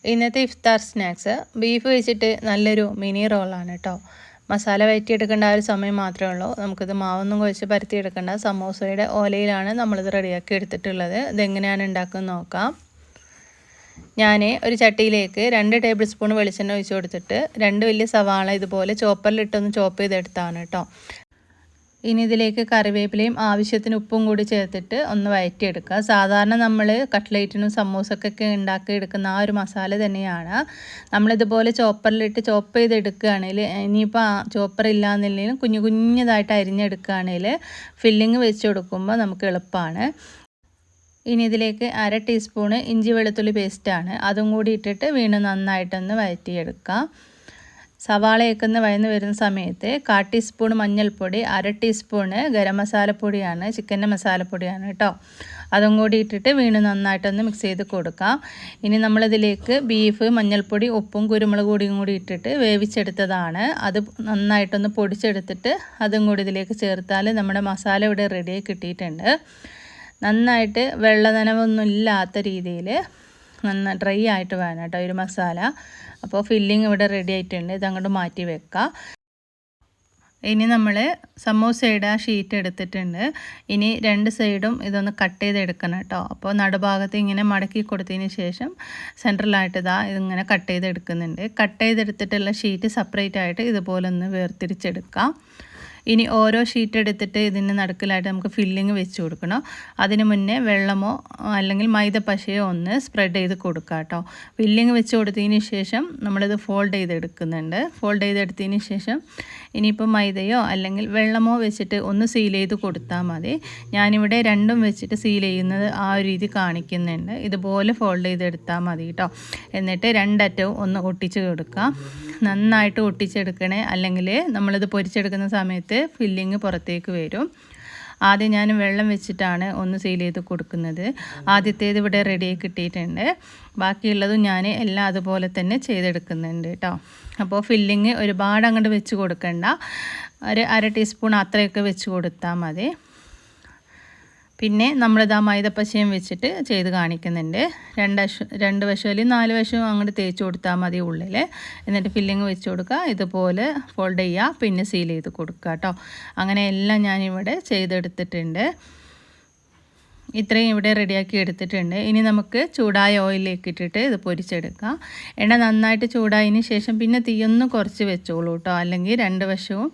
ഇന്നത്തെ ഇഫ്താർ snacks beef വെച്ചിട്ട് നല്ലൊരു മിനി റോളാണ് കേട്ടോ. മസാല വഴറ്റിയെടുക്കേണ്ട ആ ഒരു സമയം മാത്രമേ ഉള്ളൂ. നമുക്കിത് മാവൊന്നും കുഴച്ച് പരത്തിയെടുക്കേണ്ട. സമോസയുടെ ഓലയിലാണ് നമ്മളിത് റെഡിയാക്കി എടുത്തിട്ടുള്ളത്. ഇതെങ്ങനെയാണ് ഉണ്ടാക്കുന്നത് നോക്കാം. ഞാൻ ഒരു ചട്ടിയിലേക്ക് 2 ടേബിൾ സ്പൂൺ വെളിച്ചെണ്ണ ഒഴിച്ച് കൊടുത്തിട്ട് 2 വലിയ സവാള ഇതുപോലെ ചോപ്പറിലിട്ടൊന്ന് ചോപ്പ് ചെയ്തെടുത്താണ് കേട്ടോ. ഇനി ഇതിലേക്ക് കറിവേപ്പിലയും ആവശ്യത്തിന് ഉപ്പും കൂടി ചേർത്തിട്ട് ഒന്ന് വഴറ്റിയെടുക്കുക. സാധാരണ നമ്മൾ കട്ട്ലേറ്റിനും സമൂസക്കൊക്കെ ഉണ്ടാക്കി എടുക്കുന്ന ആ ഒരു മസാല തന്നെയാണ്. നമ്മളിതുപോലെ ചോപ്പറിലിട്ട് ചോപ്പ് ചെയ്തെടുക്കുകയാണെങ്കിൽ, ഇനിയിപ്പോൾ ചോപ്പർ ഇല്ലാന്നില്ലെങ്കിലും കുഞ്ഞു കുഞ്ഞതായിട്ട് അരിഞ്ഞെടുക്കുകയാണെങ്കിൽ ഫില്ലിങ് വെച്ച് കൊടുക്കുമ്പോൾ നമുക്ക് എളുപ്പമാണ്. ഇനി ഇതിലേക്ക് 1/2 ടീസ്പൂണ് ഇഞ്ചി വെളുത്തുള്ളി പേസ്റ്റാണ്. അതും കൂടി ഇട്ടിട്ട് വീണ്ടും നന്നായിട്ടൊന്ന് വഴറ്റിയെടുക്കാം. സവാളയൊക്കെ ഒന്ന് വഴന്ന് വരുന്ന സമയത്ത് 1/4 ടീസ്പൂൺ മഞ്ഞൾപ്പൊടി, 1/2 ടീസ്പൂണ് ഗരം മസാലപ്പൊടിയാണ്, ചിക്കൻ്റെ മസാലപ്പൊടിയാണ് കേട്ടോ. അതും കൂടി ഇട്ടിട്ട് വീണ്ടും നന്നായിട്ടൊന്ന് മിക്സ് ചെയ്ത് കൊടുക്കാം. ഇനി നമ്മളിതിലേക്ക് ബീഫ്, മഞ്ഞൾപ്പൊടി, ഉപ്പും കുരുമുളക് പൊടിയും കൂടി ഇട്ടിട്ട് വേവിച്ചെടുത്തതാണ്. അത് നന്നായിട്ടൊന്ന് പൊടിച്ചെടുത്തിട്ട് അതും കൂടി ഇതിലേക്ക് ചേർത്താൽ നമ്മുടെ മസാല ഇവിടെ റെഡിയായി കിട്ടിയിട്ടുണ്ട്. നന്നായിട്ട് വെള്ള നനവൊന്നും ഇല്ലാത്ത രീതിയിൽ ഡ്രൈ ആയിട്ട് വേണം കേട്ടോ ഒരു മസാല. അപ്പോൾ ഫില്ലിങ് ഇവിടെ റെഡി ആയിട്ടുണ്ട്. ഇതങ്ങോട്ട് മാറ്റി വെക്കാം. ഇനി നമ്മൾ സമോസയുടെ ആ ഷീറ്റ് എടുത്തിട്ടുണ്ട്. ഇനി 2 സൈഡും ഇതൊന്ന് കട്ട് ചെയ്തെടുക്കണം കേട്ടോ. അപ്പോൾ നടുഭാഗത്ത് ഇങ്ങനെ മടക്കി കൊടുത്തതിന് ശേഷം സെൻട്രലായിട്ട് ഇതിങ്ങനെ കട്ട് ചെയ്തെടുക്കുന്നുണ്ട്. കട്ട് ചെയ്തെടുത്തിട്ടുള്ള ഷീറ്റ് സെപ്പറേറ്റ് ആയിട്ട് ഇതുപോലെ ഒന്ന് വേർതിരിച്ചെടുക്കാം. ഇനി ഓരോ ഷീറ്റ് എടുത്തിട്ട് ഇതിന് നടുക്കിലായിട്ട് നമുക്ക് ഫില്ലിങ് വെച്ച് കൊടുക്കണം. അതിന് മുന്നേ വെള്ളമോ അല്ലെങ്കിൽ മൈദപ്പശയോ ഒന്ന് സ്പ്രെഡ് ചെയ്ത് കൊടുക്കുക കേട്ടോ. ഫില്ലിങ് വെച്ച് കൊടുത്തതിന് ശേഷം നമ്മളിത് ഫോൾഡ് ചെയ്തെടുക്കുന്നുണ്ട്. ഫോൾഡ് ചെയ്തെടുത്തതിന് ശേഷം ഇനിയിപ്പോൾ മൈദയോ അല്ലെങ്കിൽ വെള്ളമോ വെച്ചിട്ട് ഒന്ന് സീൽ ചെയ്ത് കൊടുത്താൽ മതി. ഞാനിവിടെ രണ്ടും വെച്ചിട്ട് സീൽ ചെയ്യുന്നത് ആ ഒരു രീതി കാണിക്കുന്നുണ്ട്. ഇതുപോലെ ഫോൾഡ് ചെയ്തെടുത്താൽ മതി കേട്ടോ. എന്നിട്ട് 2 അറ്റവും ഒന്ന് ഒട്ടിച്ച് കൊടുക്കാം. നന്നായിട്ട് ഒട്ടിച്ചെടുക്കണേ, അല്ലെങ്കിൽ നമ്മളിത് പൊരിച്ചെടുക്കുന്ന സമയത്ത് ഫില്ലിങ് പുറത്തേക്ക് വരും. ആദ്യം ഞാൻ വെള്ളം വെച്ചിട്ടാണ് ഒന്ന് സീൽ ചെയ്ത് കൊടുക്കുന്നത്. ആദ്യത്തേത് ഇവിടെ റെഡിയായി കിട്ടിയിട്ടുണ്ട്. ബാക്കിയുള്ളതും ഞാൻ എല്ലാം അതുപോലെ തന്നെ ചെയ്തെടുക്കുന്നുണ്ട് കേട്ടോ. അപ്പോൾ ഫില്ലിങ് ഒരുപാട് അങ്ങോട്ട് വെച്ച് കൊടുക്കണ്ട. ഒരു 1/2 ടീസ്പൂൺ അത്രയൊക്കെ വെച്ച് കൊടുത്താൽ മതി. പിന്നെ നമ്മളിത് ആ മൈദപ്പശയും വെച്ചിട്ട് ചെയ്ത് കാണിക്കുന്നുണ്ട്. 2 വശവും അല്ലെങ്കിൽ 4 വശവും അങ്ങോട്ട് തേച്ച് കൊടുത്താൽ മതി ഉള്ളിൽ. എന്നിട്ട് ഫില്ലിങ് വെച്ച് കൊടുക്കുക. ഇതുപോലെ ഫോൾഡ് ചെയ്യുക, പിന്നെ സീൽ ചെയ്ത് കൊടുക്കുക കേട്ടോ. അങ്ങനെ എല്ലാം ഞാനിവിടെ ചെയ്തെടുത്തിട്ടുണ്ട്. ഇത്രയും ഇവിടെ റെഡിയാക്കി എടുത്തിട്ടുണ്ട്. ഇനി നമുക്ക് ചൂടായ ഓയിലിലേക്ക് ഇട്ടിട്ട് ഇത് പൊരിച്ചെടുക്കാം. എണ്ണ നന്നായിട്ട് ചൂടായതിന് ശേഷം പിന്നെ തീയൊന്ന് കുറച്ച് വെച്ചോളൂ കേട്ടോ. അല്ലെങ്കിൽ 2 വശവും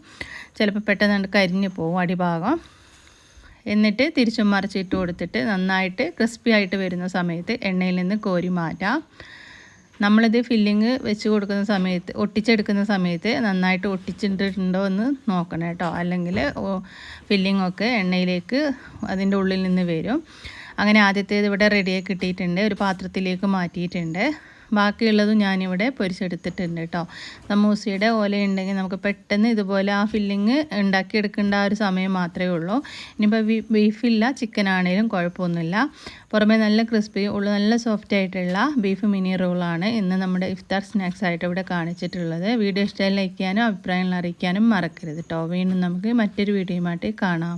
ചിലപ്പോൾ പെട്ടെന്ന് കരിഞ്ഞു പോകും അടിഭാഗം. എന്നിട്ട് തിരിച്ചും മറിച്ചിട്ട് കൊടുത്തിട്ട് നന്നായിട്ട് ക്രിസ്പി ആയിട്ട് വരുന്ന സമയത്ത് എണ്ണയിൽ നിന്ന് കോരി മാറ്റാം. നമ്മളിത് ഫില്ലിങ് വെച്ച് കൊടുക്കുന്ന സമയത്ത്, ഒട്ടിച്ചെടുക്കുന്ന സമയത്ത് നന്നായിട്ട് ഒട്ടിച്ചിട്ടുണ്ടോ എന്ന് നോക്കണം കേട്ടോ. അല്ലെങ്കിൽ ഫില്ലിങ്ങൊക്കെ എണ്ണയിലേക്ക് അതിൻ്റെ ഉള്ളിൽ നിന്ന് വരും. അങ്ങനെ ആദ്യത്തേത് ഇവിടെ റെഡിയായി കിട്ടിയിട്ടുണ്ട്. ഒരു പാത്രത്തിലേക്ക് മാറ്റിയിട്ടുണ്ട്. ബാക്കിയുള്ളതും ഞാനിവിടെ പൊരിച്ചെടുത്തിട്ടുണ്ട് കേട്ടോ. സമൂസയുടെ ഓലയുണ്ടെങ്കിൽ നമുക്ക് പെട്ടെന്ന് ഇതുപോലെ ആ ഫില്ലിങ് ഉണ്ടാക്കിയെടുക്കേണ്ട ആ ഒരു സമയം മാത്രമേ ഉള്ളൂ. ഇനിയിപ്പോൾ ബീഫില്ല, ചിക്കൻ ആണെങ്കിലും കുഴപ്പമൊന്നുമില്ല. പുറമേ നല്ല ക്രിസ്പി, ഉള്ളിൽ നല്ല സോഫ്റ്റ് ആയിട്ടുള്ള ബീഫ് മിനി റോളാണ് ഇന്ന് നമ്മുടെ ഇഫ്താർ സ്നാക്സ് ആയിട്ട് ഇവിടെ കാണിച്ചിട്ടുള്ളത്. വീഡിയോ ഇഷ്ടമായി ലൈക്ക് ചെയ്യാനും അഭിപ്രായങ്ങൾ അറിയിക്കാനും മറക്കരുത് കേട്ടോ. വീണ്ടും നമുക്ക് മറ്റൊരു വീഡിയോയുമായിട്ട് കാണാം.